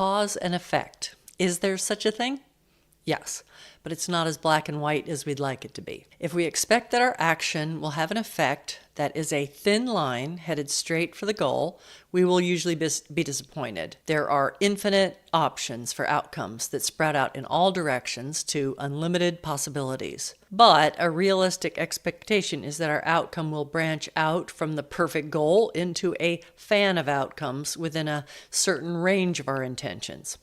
cause and effect. Is there such a thing? Yes, but it's not as black and white as we'd like it to be. If we expect that our action will have an effect that is a thin line headed straight for the goal, we will usually be disappointed. There are infinite options for outcomes that spread out in all directions to unlimited possibilities. But a realistic expectation is that our outcome will branch out from the perfect goal into a fan of outcomes within a certain range of our intentions.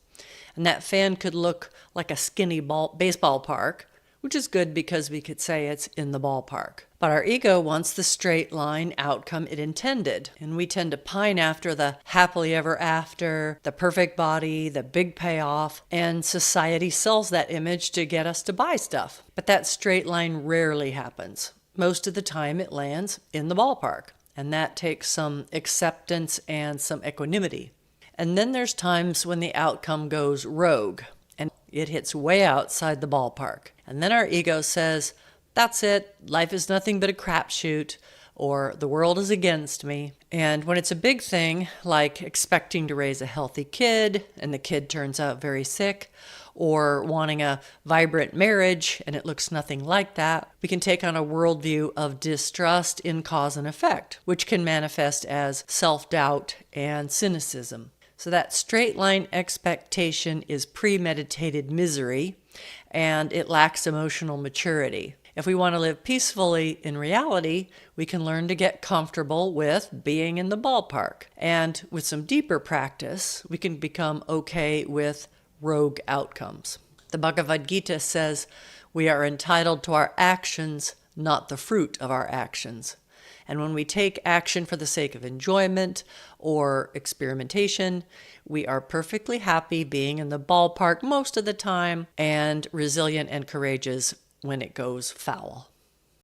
And that fan could look like a skinny baseball park, which is good because we could say it's in the ballpark. But our ego wants the straight line outcome it intended, and we tend to pine after the happily ever after, the perfect body, the big payoff, and society sells that image to get us to buy stuff. But that straight line rarely happens. Most of the time it lands in the ballpark, and that takes some acceptance and some equanimity. And then there's times when the outcome goes rogue and it hits way outside the ballpark. And then our ego says, that's it, life is nothing but a crapshoot, or the world is against me. And when it's a big thing, like expecting to raise a healthy kid and the kid turns out very sick, or wanting a vibrant marriage and it looks nothing like that, we can take on a worldview of distrust in cause and effect, which can manifest as self-doubt and cynicism. So that straight line expectation is premeditated misery, and it lacks emotional maturity. If we want to live peacefully in reality, we can learn to get comfortable with being in the ballpark. And with some deeper practice, we can become okay with rogue outcomes. The Bhagavad Gita says we are entitled to our actions, not the fruit of our actions. And when we take action for the sake of enjoyment or experimentation, we are perfectly happy being in the ballpark most of the time and resilient and courageous when it goes foul.